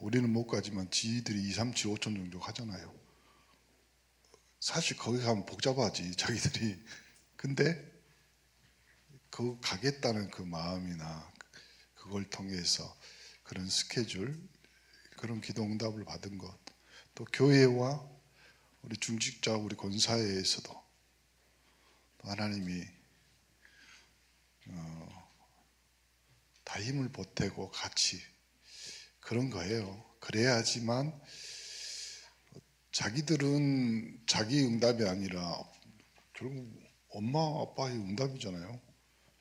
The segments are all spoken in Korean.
우리는 못 가지만 지들이 2, 3, 7, 5천 정도 하잖아요. 사실 거기 가면 복잡하지 자기들이. 근데 그 가겠다는 그 마음이나 그걸 통해서 그런 스케줄, 그런 기도 응답을 받은 것, 또 교회와 우리 중직자, 우리 권사회에서도 또 하나님이 다 힘을 보태고 같이 그런 거예요. 그래야지만 자기들은 자기 응답이 아니라 결국 엄마 아빠의 응답이잖아요.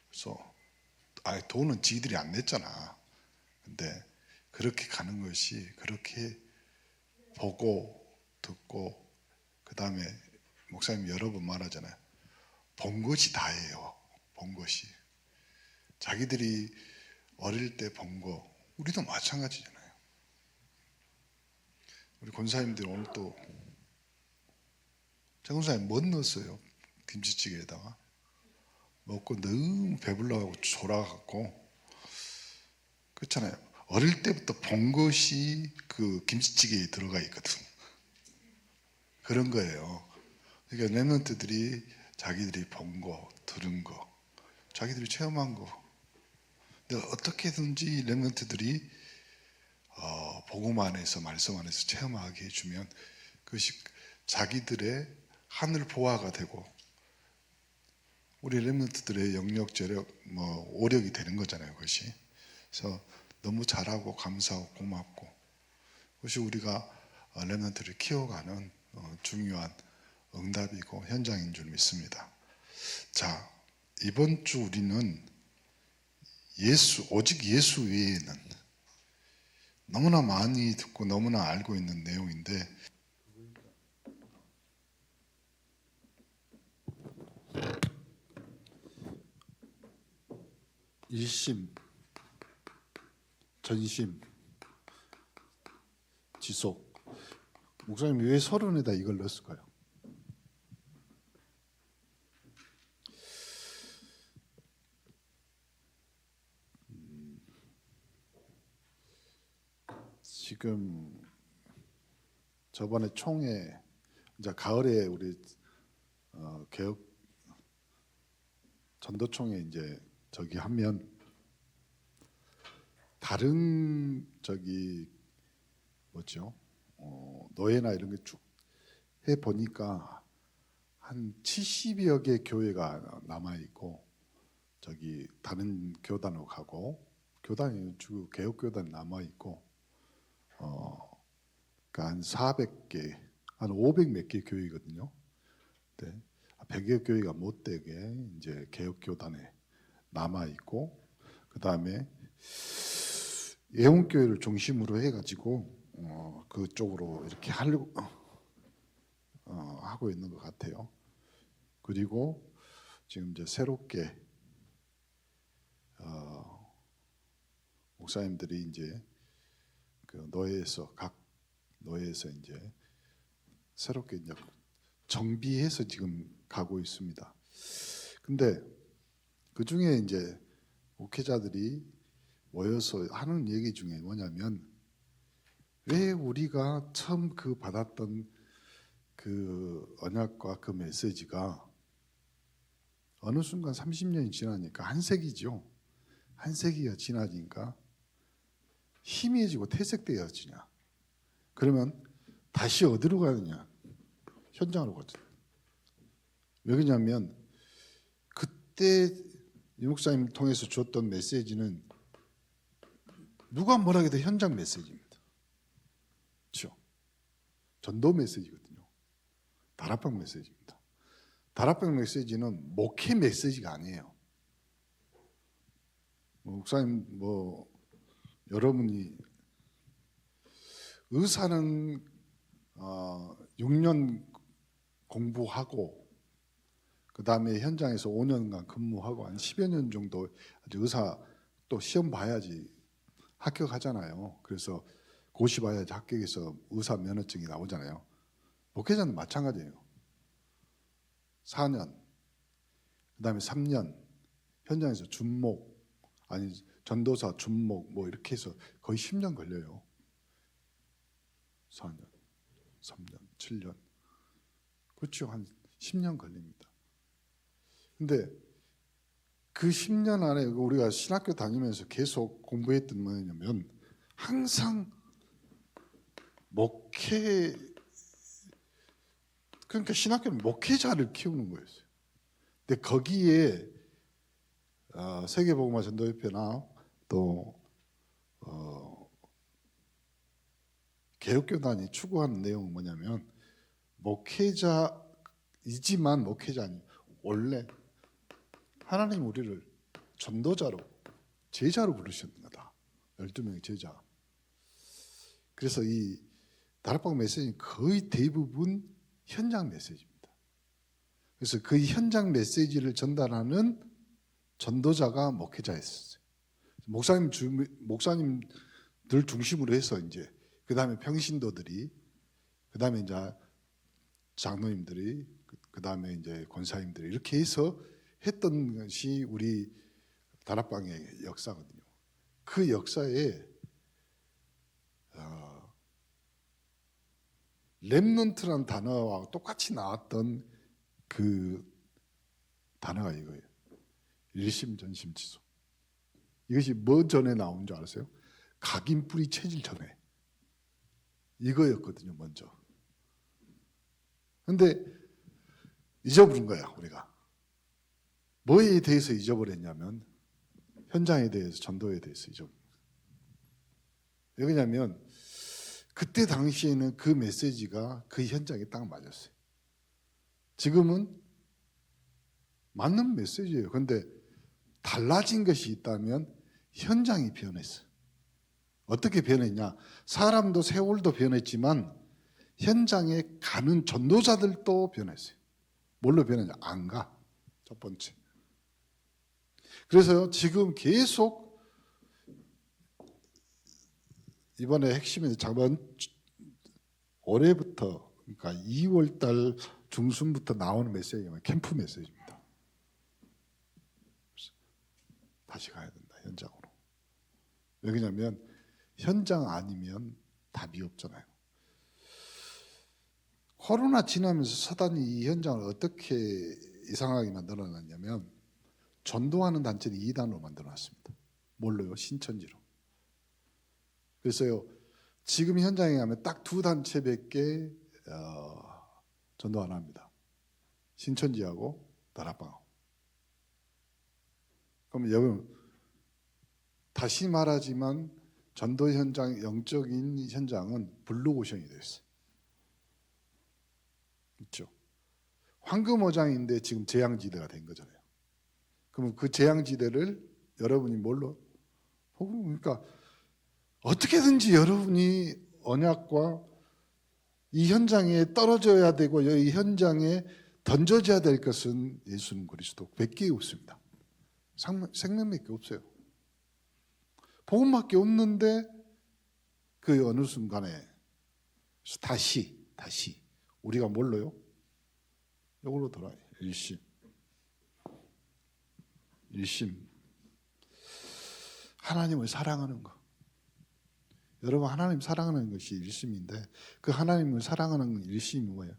그래서 돈은 지들이 안 냈잖아. 근데 그렇게 가는 것이, 그렇게 보고 듣고, 그 다음에 목사님 여러 번 말하잖아요. 본 것이 다예요. 본 것이. 자기들이 어릴 때 본 거, 우리도 마찬가지잖아요. 우리 권사님들 오늘 또 장 권사님 뭐 넣었어요? 김치찌개에다가 먹고 너무 배불러가고 졸아갖고. 그렇잖아요. 어릴 때부터 본 것이 그 김치찌개에 들어가 있거든. 그런 거예요. 그러니까 랩런트들이 자기들이 본 거, 들은 거, 자기들이 체험한 거, 근데 어떻게든지 랩런트들이 복음 안에서, 말씀 안에서 체험하게 해주면 그것이 자기들의 하늘 보화가 되고 우리 랩런트들의 영역, 저력, 오력이 되는 거잖아요. 그것이. 그래서 너무 잘하고 감사하고 고맙고, 그것이 우리가 랩런트를 키워가는 중요한 응답이고 현장인 줄 믿습니다. 자, 이번 주 우리는 오직 예수 외에는 너무나 많이 듣고 너무나 알고 있는 내용인데, 일심, 전심, 지속. 목사님 왜 서론에다 이걸 넣었을까요? 지금 저번에 총회, 이제 가을에 우리 개혁 전도총회 이제 저기 하면 다른 뭐죠? 노예나 이런 게 쭉 해 보니까 한 70여 개 교회가 남아 있고, 저기 다른 교단으로 가고, 교단이 주 개혁 교단 남아 있고, 그러니까 한 400개, 한 500 몇 개 교회거든요. 네. 100여 교회가 못 되게 이제 개혁 교단에 남아 있고, 그 다음에 예원교회를 중심으로 해가지고 그쪽으로 이렇게 하려고 하고 있는 것 같아요. 그리고 지금 이제 새롭게 목사님들이 이제 그 각 노예에서 이제 새롭게 이제 정비해서 지금 가고 있습니다. 근데 그 중에 이제 목회자들이 모여서 하는 얘기 중에 뭐냐면, 왜 우리가 처음 그 받았던 그 언약과 그 메시지가 어느 순간 30년이 지나니까 한 세기죠. 한 세기가 지나니까 희미해지고 퇴색되어지냐? 그러면 다시 어디로 가느냐? 현장으로 가죠. 왜 그러냐면 그때 이 목사님 통해서 줬던 메시지는 누가 뭐라 해도 현장 메시지입니다. 그렇죠? 전도 메시지거든요. 다락방 메시지입니다. 다락방 메시지는 목회 메시지가 아니에요. 목사님 여러분이 의사는 6년 공부하고 그 다음에 현장에서 5년간 근무하고 한 10여 년 정도 의사 또 시험 봐야지 합격하잖아요. 그래서 고시 봐야지 합격해서 의사 면허증이 나오잖아요. 목회자는 마찬가지예요. 4년, 그 다음에 3년 현장에서 준목, 아니 전도사 준목 이렇게 해서 거의 10년 걸려요. 4년, 3년, 7년. 그렇죠. 한 10년 걸립니다. 근데 그 10년 안에 우리가 신학교 다니면서 계속 공부했던 뭐냐면 항상 그러니까 신학교는 목회자를 키우는 거였어요. 근데 거기에 세계복음화 전도협회나 또 개혁교단이 추구하는 내용은 뭐냐면 목회자이지만 목회자 아니 원래 하나님 우리를 전도자로 제자로 부르셨는 거다. 12명의 제자. 그래서 이 다락방 메시지는 거의 대부분 현장 메시지입니다. 그래서 그 현장 메시지를 전달하는 전도자가 목회자였어요. 목사님들 중심으로 해서 이제 그 다음에 평신도들이, 그 다음에 이제 장로님들이, 그 다음에 이제 권사님들이 이렇게 해서 했던 것이 우리 다락방의 역사거든요. 그 역사에 렘넌트란 단어와 똑같이 나왔던 그 단어가 이거예요. 일심전심지속. 이것이 뭐 전에 나온 줄 아세요? 각인 뿌리 체질 전에. 이거였거든요, 먼저. 근데 잊어버린 거야, 우리가. 뭐에 대해서 잊어버렸냐면 현장에 대해서, 전도에 대해서 잊어버린 거예요. 왜냐하면 그때 당시에는 그 메시지가 그 현장에 딱 맞았어요. 지금은 맞는 메시지예요. 그런데 달라진 것이 있다면 현장이 변했어요. 어떻게 변했냐? 사람도 세월도 변했지만 현장에 가는 전도자들도 변했어요. 뭘로 변했냐? 안 가. 첫 번째. 그래서 지금 계속 이번에 핵심이 저번 올해부터, 그러니까 2월 달 중순부터 나오는 메시지가 캠프 메시지입니다. 다시 가야 된다, 현장으로. 왜냐하면 현장 아니면 답이 없잖아요. 코로나 지나면서 사단이 이 현장을 어떻게 이상하게 만들어놨냐면 전도하는 단체를 2단으로 만들어놨습니다. 뭘로요? 신천지로. 그래서요, 지금 현장에 가면 딱 2단체밖에 전도 안 합니다. 신천지하고 다락방하고. 그럼 여러분, 다시 말하지만 전도 현장, 영적인 현장은 블루오션이 됐어요. 그렇죠? 황금어장인데 지금 재앙지대가 된 거잖아요. 그러면 그 재앙지대를 여러분이 뭘로? 그러니까 어떻게든지 여러분이 언약과 이 현장에 떨어져야 되고 이 현장에 던져져야 될 것은 예수는 그리스도 밖에 없습니다. 생명밖에 없어요. 복음밖에 없는데 그 어느 순간에 다시 우리가 뭘로요? 이걸로 돌아요. 일심. 하나님을 사랑하는 거. 여러분, 하나님 사랑하는 것이 일심인데 그 하나님을 사랑하는 일심이 뭐예요?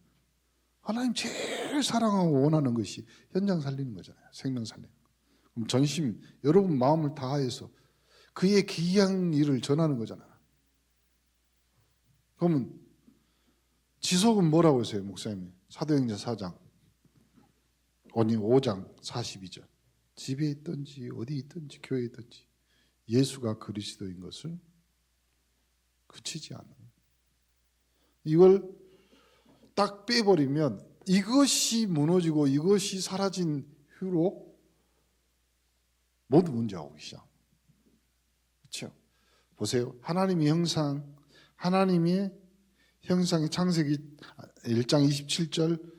하나님 제일 사랑하고 원하는 것이 현장 살리는 거잖아요. 생명 살리는 거. 그럼 전심, 여러분 마음을 다해서 그의 기이한 일을 전하는 거잖아요. 그러면 지속은 뭐라고 했어요, 목사님이? 사도행전 4장, 아니 5장 42절. 집에 있든지 어디 있든지 교회에 있든지 예수가 그리스도인 것을 그치지 않아요. 이걸 딱 빼버리면 이것이 무너지고 이것이 사라진 후로 모두 문제가 오기 시작. 그렇죠? 보세요. 하나님의 형상이 창세기 1장 27절,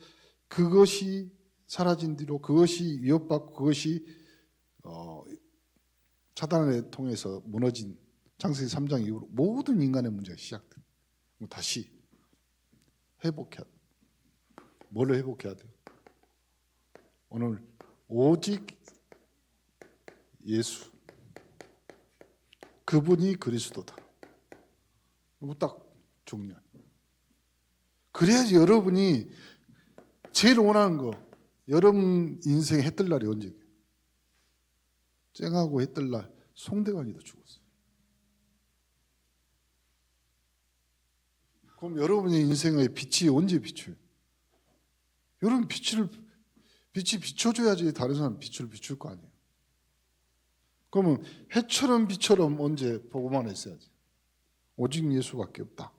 그것이 사라진 뒤로 그것이 위협받고 그것이 사단을 통해서 무너진 창세기 3장 이후로 모든 인간의 문제가 시작돼요. 다시 회복해야 돼요. 뭘 회복해야 돼요? 오늘 오직 예수, 그분이 그리스도다. 이거 딱 중요해요. 그래야지 여러분이 제일 원하는 거, 여러분 인생에 해 뜰 날이 언제? 쨍하고 해 뜰 날, 송대관이도 죽었어요. 그럼 여러분의 인생의 빛이 언제 비춰요? 여러분 빛이 비춰줘야지 다른 사람 빛을 비출 거 아니에요. 그러면 해처럼 빛처럼 언제 보고만 했어야지. 오직 예수밖에 없다.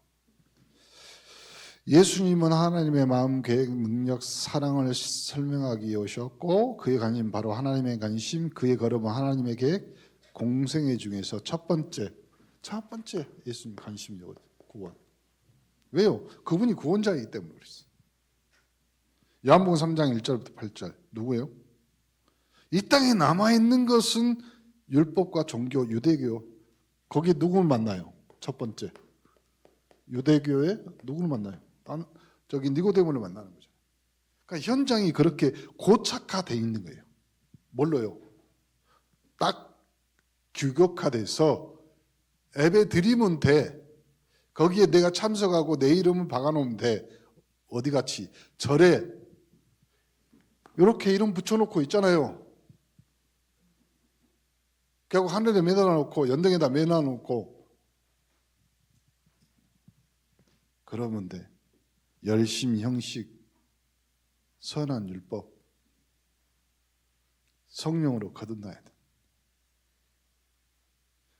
예수님은 하나님의 마음, 계획, 능력, 사랑을 설명하기 위해 오셨고 그의 관심 바로 하나님의 관심, 그의 걸음은 하나님의 계획, 공생애 중에서 첫 번째 예수님 관심이요. 구원. 왜요? 그분이 구원자이기 때문에 그랬어요. 요한복음 3장 1절부터 8절 누구예요? 이 땅에 남아있는 것은 율법과 종교, 유대교. 거기 누구를 만나요? 첫 번째 유대교에 누구를 만나요? 저기 니고데모를 만나는 거죠. 그러니까 현장이 그렇게 고착화되어 있는 거예요. 뭘로요? 딱 규격화돼서 예배 드리면 돼. 거기에 내가 참석하고 내 이름을 박아놓으면 돼. 어디같이 절에 이렇게 이름 붙여놓고 있잖아요. 결국 하늘에 매달아놓고 연등에다 매달아놓고 그러면 돼. 열심, 형식, 선한 율법, 성령으로 거듭나야 돼.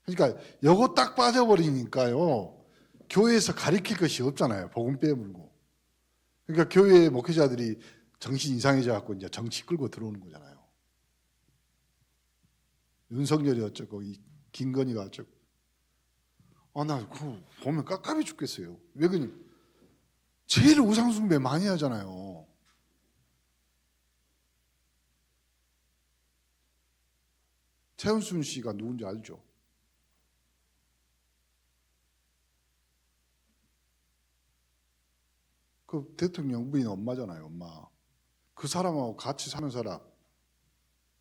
그러니까 요거 딱 빠져버리니까요. 교회에서 가르칠 것이 없잖아요. 복음 빼물고. 그러니까 교회 목회자들이 정신 이상해져 갖고 이제 정치 끌고 들어오는 거잖아요. 윤석열이 어쩌고 이 김건희가 어쩌고. 나 그거 보면 깝깝해 죽겠어요. 왜 그러냐? 제일 우상숭배 많이 하잖아요. 최은순 씨가 누군지 알죠? 그 대통령 부인 엄마잖아요, 엄마. 그 사람하고 같이 사는 사람,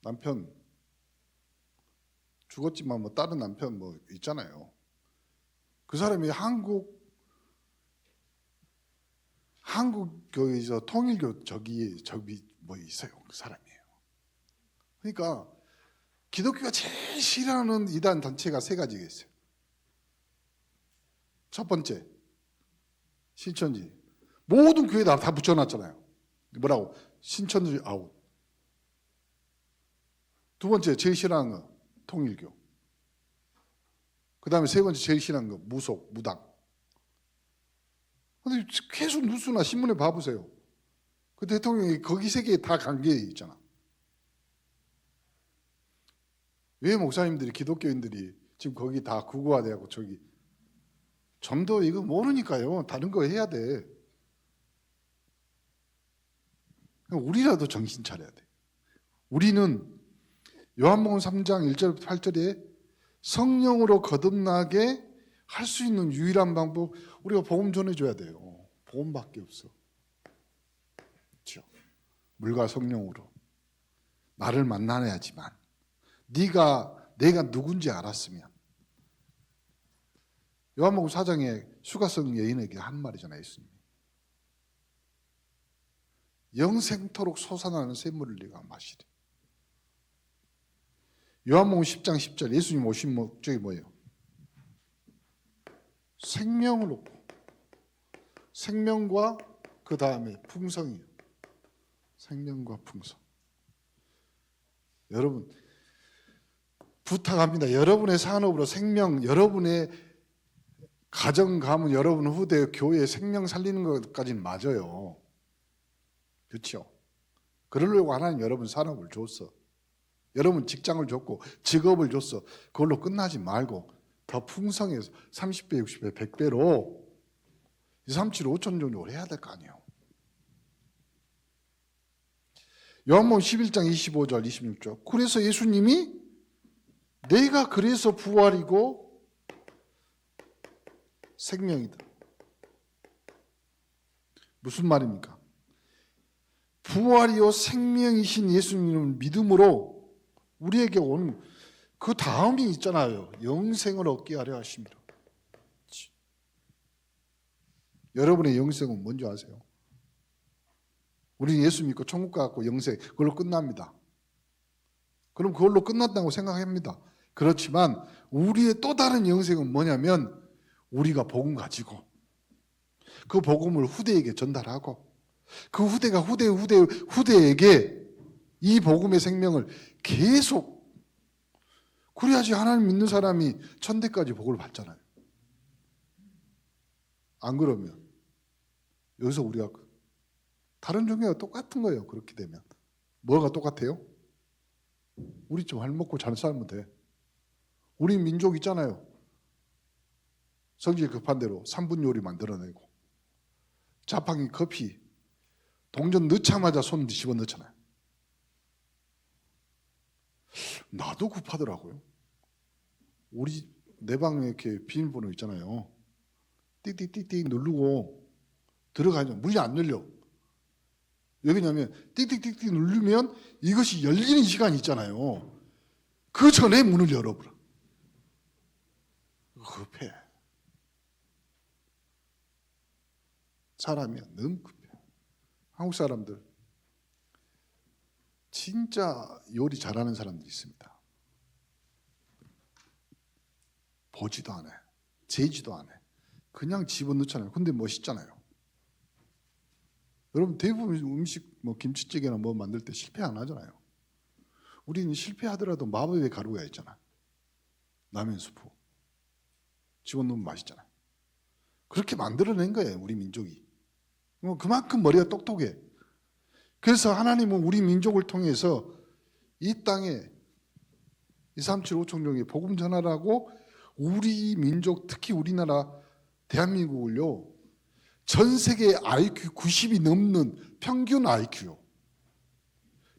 남편 죽었지만 뭐 다른 남편 뭐 있잖아요. 그 사람이 한국 교회에서 통일교 저기 뭐 있어요, 그 사람이에요. 그러니까 기독교가 제일 싫어하는 이단 단체가 세 가지가 있어요. 첫 번째, 신천지. 모든 교회에다 다 붙여놨잖아요. 뭐라고? 신천지 아웃. 두 번째, 제일 싫어하는 거 통일교. 그 다음에 세 번째 제일 싫어하는 거 무속, 무당. 근데 계속 뉴스나 신문에 봐보세요. 그 대통령이 거기 세 개에 다 관계에 있잖아. 왜 목사님들이, 기독교인들이 지금 거기 다 구구화되고 저기 좀 더 이거 모르니까요. 다른 거 해야 돼. 우리라도 정신 차려야 돼. 우리는 요한복음 3장 1절부터 8절에 성령으로 거듭나게 할 수 있는 유일한 방법, 우리가 복음 전해줘야 돼요. 복음밖에 없어. 그렇죠? 물과 성령으로 나를 만나야지만, 내가 누군지 알았으면. 요한복음 4장에 수가성 여인에게 한 말이잖아요, 예수님. 영생토록 솟아나는 샘물을 네가 마시리. 요한복음 10장 10절 예수님 오신 목적이 뭐예요? 생명을 얻고, 생명과 그 다음에 풍성이에요. 생명과 풍성. 여러분 부탁합니다. 여러분의 산업으로 생명, 여러분의 가정, 가문, 여러분 후대, 교회 생명 살리는 것까지는 맞아요. 그렇죠? 그러려고 하나님 여러분 산업을 줬어. 여러분 직장을 줬고 직업을 줬어. 그걸로 끝나지 말고 더 풍성해서 30배, 60배, 100배로 2, 3, 7, 5천 정도를 해야 될 거 아니에요. 요한복음 11장 25절, 26절. 그래서 예수님이 내가 그래서 부활이고 생명이다. 무슨 말입니까? 부활이요 생명이신 예수님을 믿음으로 우리에게 오는 그 다음이 있잖아요. 영생을 얻게 하려 하십니다. 여러분의 영생은 뭔지 아세요? 우리는 예수 믿고 천국 가고 영생 그걸로 끝납니다. 그럼 그걸로 끝났다고 생각합니다. 그렇지만 우리의 또 다른 영생은 뭐냐면 우리가 복음 가지고 그 복음을 후대에게 전달하고 그 후대가 후대에게 이 복음의 생명을 계속, 그래야지 하나님 믿는 사람이 천대까지 복을 받잖아요. 안 그러면 여기서 우리가 다른 종교가 똑같은 거예요. 그렇게 되면 뭐가 똑같아요? 우리 좀 할 먹고 잘 살면 돼. 우리 민족 있잖아요. 성질 급한 대로 3분 요리 만들어내고 자판기 커피 동전 넣자마자 손 집어 넣잖아요. 나도 급하더라고요. 우리 내 방에 이렇게 비밀번호 있잖아요. 띡띡띡띡 누르고 들어가면 문이 안 열려. 왜 그러냐면 띡띡띡띡 누르면 이것이 열리는 시간이 있잖아요. 그 전에 문을 열어버려. 급해. 사람이 너무 급해. 한국 사람들 진짜 요리 잘하는 사람들이 있습니다. 보지도 않아. 재지도 않아. 그냥 집어넣잖아요. 근데 멋있잖아요. 여러분 대부분 음식 뭐 김치찌개나 뭐 만들 때 실패 안 하잖아요. 우리는 실패하더라도 마법의 가루가 있잖아. 라면 스프 집어넣으면 맛있잖아요. 그렇게 만들어낸 거예요. 우리 민족이. 그만큼 머리가 똑똑해. 그래서 하나님은 우리 민족을 통해서 이 땅에 237 5천 명이 복음 전하라고 우리 민족, 특히 우리나라 대한민국을요, 전 세계 IQ 90이 넘는 평균 IQ요.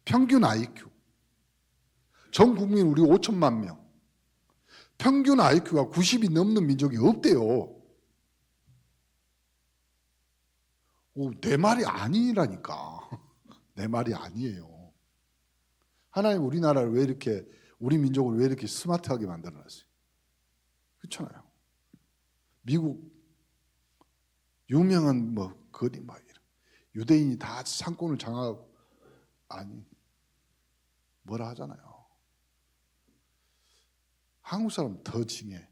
평균 IQ. 전 국민 우리 5천만 명. 평균 IQ가 90이 넘는 민족이 없대요. 내 말이 아니라니까. 내 말이 아니에요. 하나님 우리나라를 왜 이렇게, 우리 민족을 왜 이렇게 스마트하게 만들어놨어요? 그렇잖아요. 미국 유명한 뭐 거리 막 이런 유대인이 다 상권을 장악하고, 아니 뭐라 하잖아요. 한국 사람 더 징해.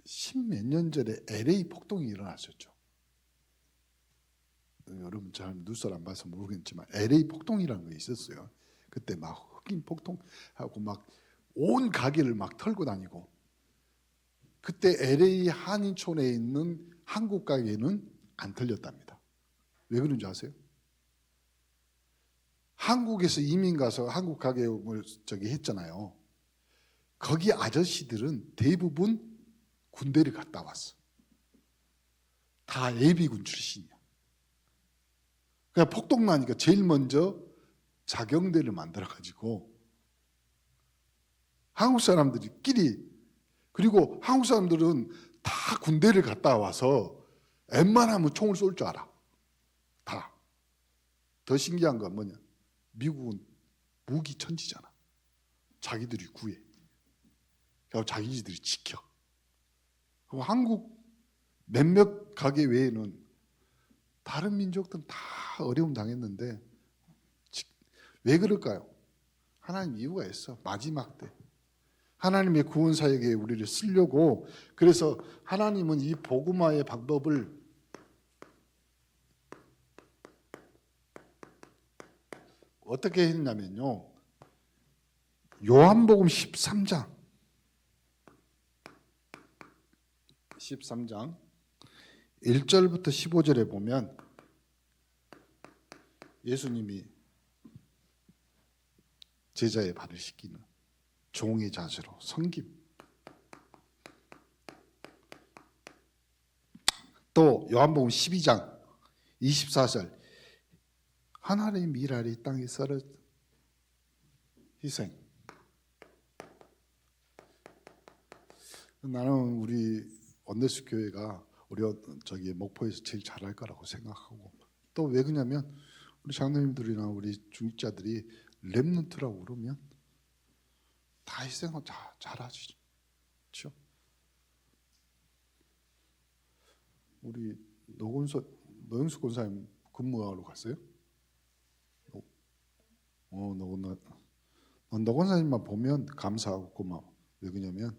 10몇 년 전에 LA 폭동이 일어났었죠. 여러분 잘 뉴스를 안 봐서 모르겠지만 LA 폭동이라는 게 있었어요. 그때 막 흑인 폭동하고 막 온 가게를 막 털고 다니고, 그때 LA 한인촌에 있는 한국 가게는 안 털렸답니다. 왜 그런지 아세요? 한국에서 이민 가서 한국 가게를 했잖아요. 거기 아저씨들은 대부분 군대를 갔다 왔어. 다 예비군 출신이야. 그냥 폭동 나니까 제일 먼저 자경대를 만들어가지고 한국 사람들끼리, 그리고 한국 사람들은 다 군대를 갔다 와서 웬만하면 총을 쏠 줄 알아. 다. 더 신기한 건 뭐냐? 미국은 무기 천지잖아. 자기들이 구해. 그리고 자기들이 지켜. 그리고 한국 몇몇 가게 외에는 다른 민족들은 다 어려움 당했는데 왜 그럴까요? 하나님 이유가 있어. 마지막 때 하나님의 구원 사역에 우리를 쓰려고. 그래서 하나님은 이 복음화의 방법을 어떻게 했냐면요, 요한복음 13장 1절부터 15절에 보면 예수님이 제자의 발을 씻기는 종의 자세로 섬김. 또 요한복음 12장 24절 하나님의 미랄이 땅에 썰어 희생. 나는 우리 원내스 교회가 우리 목포에서 제일 잘할 거라고 생각하고, 또 왜 그러냐면 우리 장로님들이나 우리 중직자들이 렘넌트라고 그러면 다 희생하고 잘하지. 그렇죠? 우리 노영수 권사님 근무하러 갔어요? 노 권사님만 보면 감사하고 고마워. 왜 그러냐면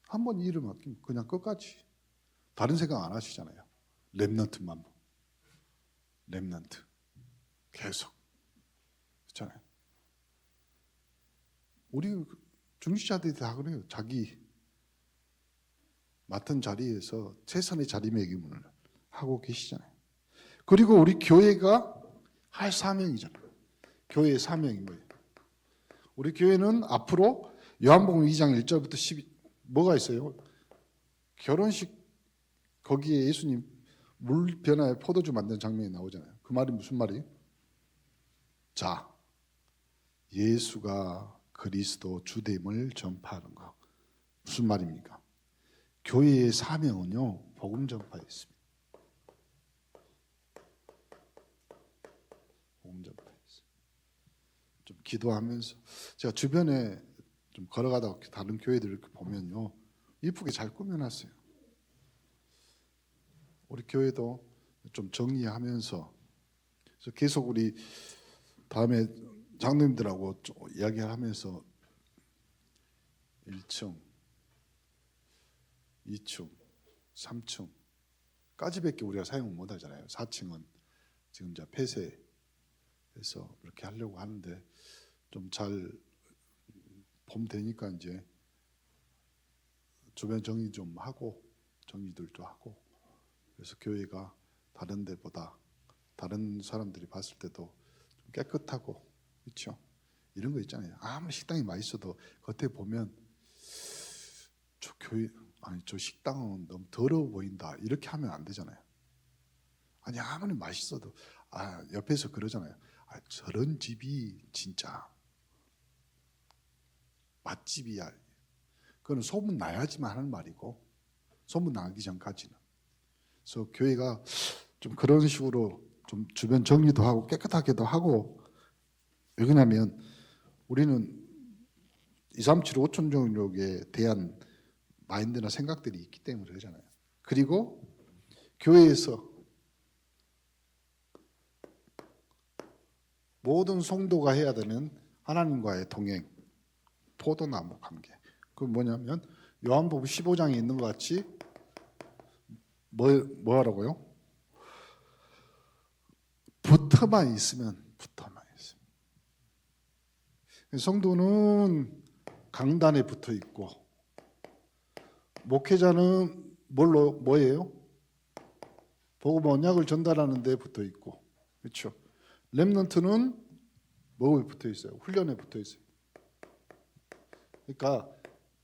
한번 일을 맡기면 그냥 끝까지 다른 생각 안 하시잖아요. 렘넌트만 보고. 렘넌트 계속 그렇잖아요. 우리 중직자들이 다 그래요. 자기 맡은 자리에서 최선의 자리매김을 하고 계시잖아요. 그리고 우리 교회가 할 사명이잖아요. 교회의 사명이 뭐예요? 우리 교회는 앞으로 요한복음 2장 1절부터 12 뭐가 있어요? 결혼식 거기에 예수님 물 변화에 포도주 만드는 장면이 나오잖아요. 그 말이 무슨 말이에요? 자, 예수가 그리스도 주됨을 전파하는 거. 무슨 말입니까? 교회의 사명은요, 복음 전파였습니다. 복음 전파였어요. 좀 기도하면서 제가 주변에 좀 걸어가다가 다른 교회들 이렇게 보면요, 이쁘게 잘 꾸며놨어요. 우리 교회도 좀 정리하면서 그래서 계속 우리 다음에 장로님들하고 좀 이야기하면서 1층, 2층, 3층까지밖에 우리가 사용을 못 하잖아요. 4층은 지금 이제 폐쇄해서 이렇게 하려고 하는데 좀 잘 봄 되니까 이제 주변 정리 좀 하고 정리들도 하고 그래서 교회가 다른 데보다 다른 사람들이 봤을 때도 좀 깨끗하고 그렇죠? 이런 거 있잖아요. 아무리 식당이 맛있어도 겉에 보면 저 교회 아니 저 식당은 너무 더러워 보인다 이렇게 하면 안 되잖아요. 아니 아무리 맛있어도 옆에서 그러잖아요. 저런 집이 진짜 맛집이야. 그건 소문 나야지만 하는 말이고 소문 나기 전까지는. 그래서 교회가 좀 그런 식으로 좀 주변 정리도 하고 깨끗하게도 하고 왜 그러냐면 우리는 237 5천종족에 대한 마인드나 생각들이 있기 때문에 그러잖아요. 그리고 교회에서 모든 성도가 해야 되는 하나님과의 동행, 포도나무 관계. 그 뭐냐면 요한복음 15장에 있는 것 같이 뭐 하라고요? 붙어만 있으면 성도는 강단에 붙어 있고 목회자는 뭐예요? 복음 언약을 전달하는 데 붙어 있고 그렇죠? 렘넌트는 뭐에 붙어 있어요? 훈련에 붙어 있어요. 그러니까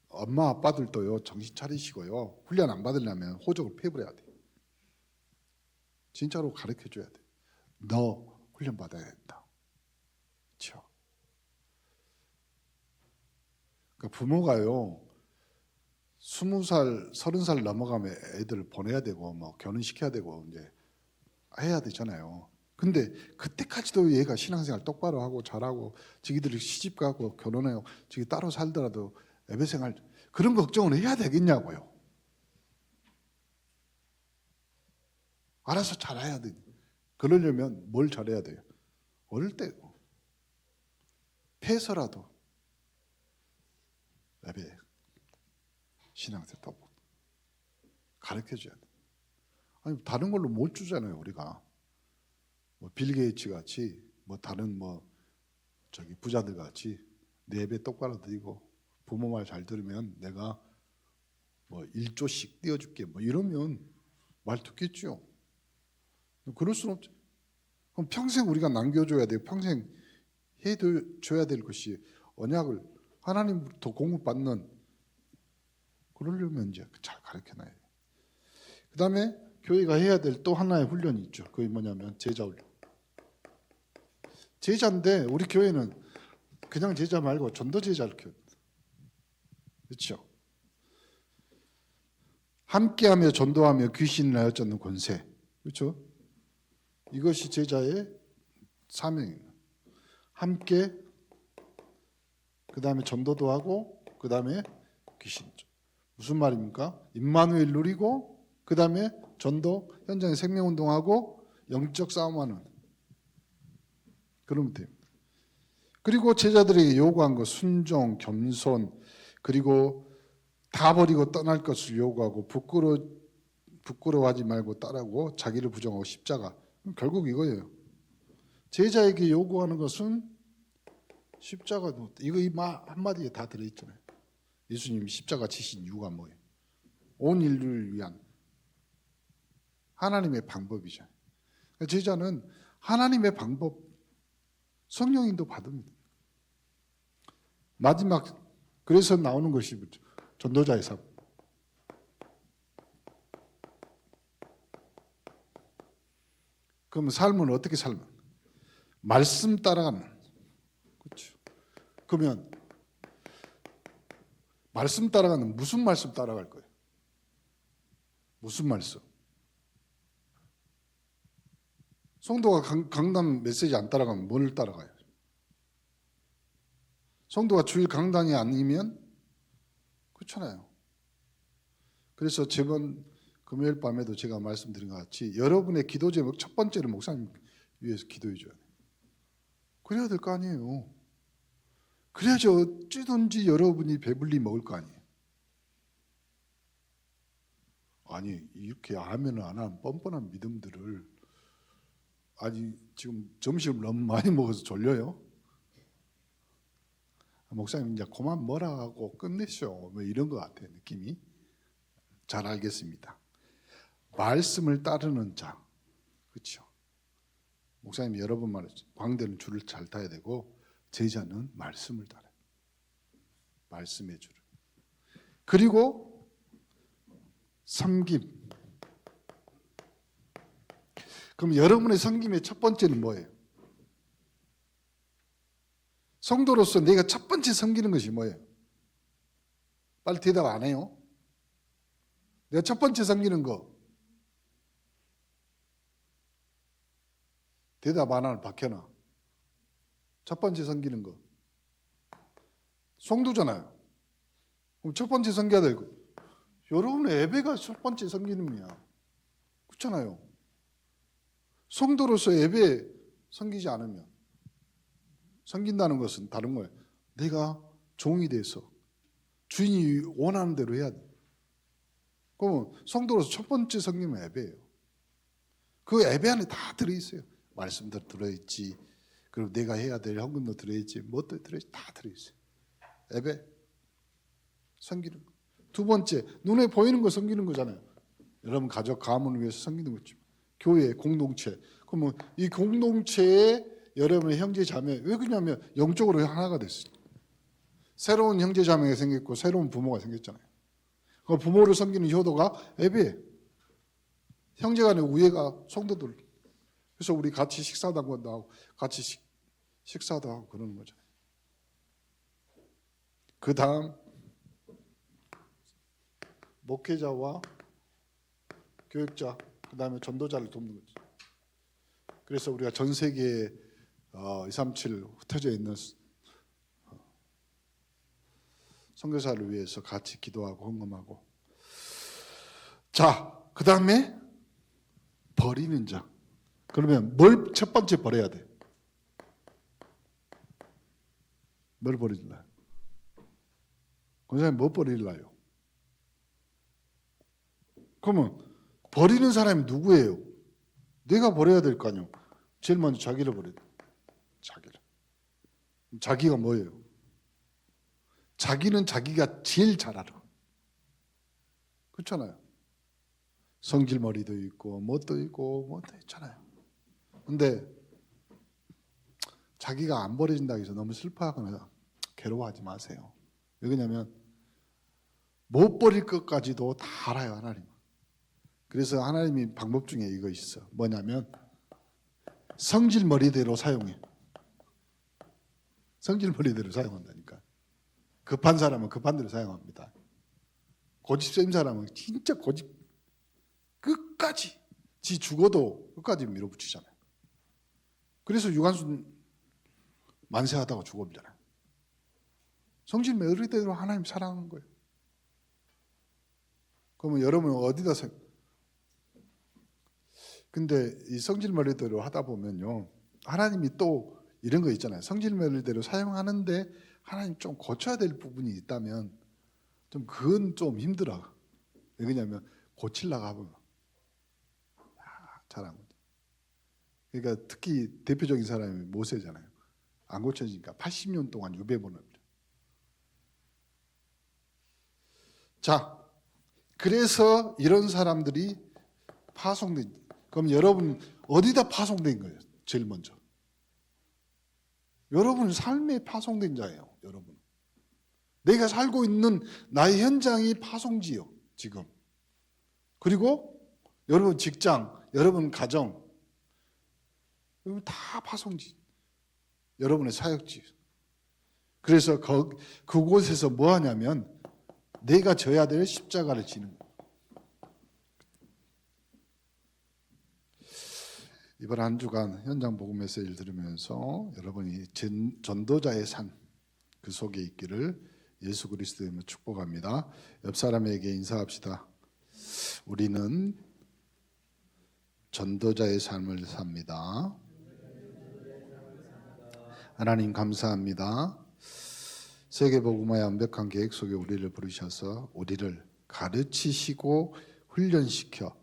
엄마 아빠들도요 정신 차리시고요 훈련 안 받으려면 호적을 폐부해야 돼. 진짜로 가르쳐 줘야 돼. 너 훈련 받아야 된다. 그렇죠? 그러니까 부모가요 20살, 30살 넘어가면 애들 보내야 되고 뭐 결혼시켜야 되고 이제 해야 되잖아요. 근데 그때까지도 얘가 신앙생활 똑바로 하고 잘하고 자기들이 시집가고 결혼해요. 자기 따로 살더라도 예배생활 그런 걱정을 해야 되겠냐고요. 알아서 잘해야 돼. 그러려면 뭘 잘해야 돼요? 어릴 때 패서라도 예배 신앙생활 똑바로 가르쳐줘야 돼. 아니 다른 걸로 못 주잖아요 우리가. 뭐 빌 게이츠 같이 뭐 다른 뭐 저기 부자들 같이 내 예배 똑바로 드리고 부모 말 잘 들으면 내가 뭐 1조씩 띄워줄게 뭐 이러면 말 듣겠죠. 그럴 수는 없죠. 그럼 평생 우리가 남겨줘야 돼요. 평생 해줘야 될 것이 언약을 하나님부터 공급받는 그러려면 이제 잘 가르쳐놔야 돼요. 그 다음에 교회가 해야 될 또 하나의 훈련이 있죠. 그게 뭐냐면 제자 훈련. 제자인데 우리 교회는 그냥 제자 말고 전도 제자를 키워요. 그렇죠? 함께하며 전도하며 귀신을 하여쫓는 권세. 그렇죠? 이것이 제자의 사명입니다. 함께 그 다음에 전도도 하고 그 다음에 귀신. 무슨 말입니까? 임마누엘 누리고 그 다음에 전도, 현장에 생명운동하고 영적 싸움하는, 그러면 돼요. 그리고 제자들에게 요구한 것, 순종, 겸손, 그리고 다 버리고 떠날 것을 요구하고 부끄러워하지 말고 따르고 자기를 부정하고 십자가. 결국 이거예요. 제자에게 요구하는 것은 십자가. 이거 이 말 한마디에 다 들어있잖아요. 예수님이 십자가 지신 이유가 뭐예요? 온 인류를 위한 하나님의 방법이죠. 제자는 하나님의 방법, 성령인도 받습니다. 마지막, 그래서 나오는 것이 전도자의 삶. 그럼 삶은 어떻게 살면? 말씀 따라가는. 그렇죠. 그러면 말씀 따라가는, 무슨 말씀 따라갈 거예요? 무슨 말씀? 성도가 강단 메시지 안 따라가면 뭘 따라가요? 성도가 주일 강단이 아니면 그렇잖아요. 그래서 저번 금요일 밤에도 제가 말씀드린 것 같이 여러분의 기도 제목 첫 번째는 목사님 위해서 기도해 줘야 돼요. 그래야 될 거 아니에요. 그래야지 어찌든지 여러분이 배불리 먹을 거 아니에요. 아니 이렇게 아멘을 안 하는 뻔뻔한 믿음들을, 아니 지금 점심을 너무 많이 먹어서 졸려요? 목사님 이제 그만 뭐라 하고 끝내셔, 뭐 이런 것 같아요. 느낌이. 잘 알겠습니다. 말씀을 따르는 자, 그렇죠? 목사님이 여러 번 말했죠. 광대는 줄을 잘 타야 되고 제자는 말씀을 따라요. 말씀의 줄을. 그리고 섬김. 그럼 여러분의 섬김의 첫 번째는 뭐예요? 성도로서 내가 첫 번째 섬기는 것이 뭐예요? 빨리 대답 안 해요? 내가 첫 번째 섬기는 거. 대답 안 하는 박현아. 첫 번째 섬기는 거. 성도잖아요. 그럼 첫 번째 섬겨야 되고. 여러분의 예배가 첫 번째 섬기는이야. 그렇잖아요. 성도로서 예배 섬기지 않으면, 섬긴다는 것은 다른 거예요. 내가 종이 돼서 주인이 원하는 대로 해야 돼. 그러면 성도로서 첫 번째 섬기면 예배예요. 그 예배 안에 다 들어있어요. 말씀도 들어있지, 그리고 내가 해야 될 헌금도 들어있지, 뭣도 들어있지, 다 들어있어요. 예배, 섬기는 거. 두 번째, 눈에 보이는 거 섬기는 거잖아요. 여러분 가족, 가문을 위해서 섬기는 거죠. 교회, 공동체. 그러면 이 공동체에 여러분의 형제 자매, 왜 그러냐면 영적으로 하나가 됐어요. 새로운 형제 자매가 생겼고 새로운 부모가 생겼잖아요. 그 부모를 섬기는 효도가 예배예요. 형제 간의 우애가 성도들. 그래서 우리 같이 식사도 하고 같이 식사도 하고 그러는 거잖아요. 그 다음 목회자와 교육자, 그 다음에 전도자를 돕는 거죠. 그래서 우리가 전 세계에 237 흩어져 있는 선교사를 위해서 같이 기도하고 헌금하고. 자, 그 다음에 버리는 자. 그러면 뭘 첫 번째 버려야 돼? 뭘 버릴까요? 권사님 뭐 버릴까요? 그러면 버리는 사람이 누구예요? 내가 버려야 될 거 아니에요. 제일 먼저 자기를 버려야 돼. 자기를. 자기가 뭐예요? 자기는 자기가 제일 잘 알아. 그렇잖아요. 성질머리도 있고 뭣도 있고 뭣도 있잖아요. 근데 자기가 안 버려진다고 해서 너무 슬퍼하거나 괴로워하지 마세요. 왜 그러냐면 못 버릴 것까지도 다 알아요, 하나님. 그래서 하나님이 방법 중에 이거 있어. 뭐냐면 성질머리대로 사용해. 성질머리대로 사용한다니까. 급한 사람은 급한 대로 사용합니다. 고집센 사람은 진짜 고집 끝까지, 지 죽어도 끝까지 밀어붙이잖아요. 그래서 유관순 만세하다가 죽어버리잖아요. 성질머리대로 하나님 사랑하는 거예요. 그러면 여러분은 어디다 근데 이 성질 머리대로 하다 보면요, 하나님이 또 이런 거 있잖아요. 성질 머리대로 사용하는데 하나님 좀 고쳐야 될 부분이 있다면 좀 그건 좀 힘들어. 왜냐하면 고치려고 하면 잘 안 고쳐. 그러니까 특히 대표적인 사람이 모세잖아요. 안 고쳐지니까 80년 동안 유배보냅니다. 자, 그래서 이런 사람들이 파송된. 그럼 여러분 어디다 파송된 거예요? 제일 먼저. 여러분 삶에 파송된 자예요. 여러분. 내가 살고 있는 나의 현장이 파송지요. 지금. 그리고 여러분 직장, 여러분 가정, 여러분 다 파송지. 여러분의 사역지. 그래서 그곳에서 뭐 하냐면 내가 져야 될 십자가를 지는 거예요. 이번 한 주간 현장 복음 메시지를 들으면서 여러분이 전도자의 삶 그 속에 있기를 예수 그리스도의 이름으로 축복합니다. 옆 사람에게 인사합시다. 우리는 전도자의 삶을 삽니다. 하나님 감사합니다. 세계복음화의 완벽한 계획 속에 우리를 부르셔서 우리를 가르치시고 훈련시켜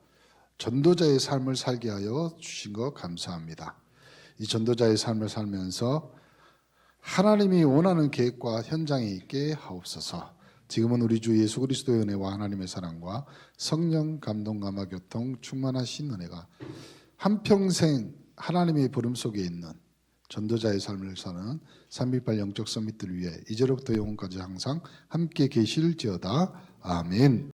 전도자의 삶을 살게 하여 주신 것 감사합니다. 이 전도자의 삶을 살면서 하나님이 원하는 계획과 현장에 있게 하옵소서. 지금은 우리 주 예수 그리스도의 은혜와 하나님의 사랑과 성령 감동 감화 교통 충만하신 은혜가 한평생 하나님의 부름 속에 있는 전도자의 삶을 사는 318 영적 서밋들을 위해 이제로부터 영원까지 항상 함께 계실지어다. 아멘.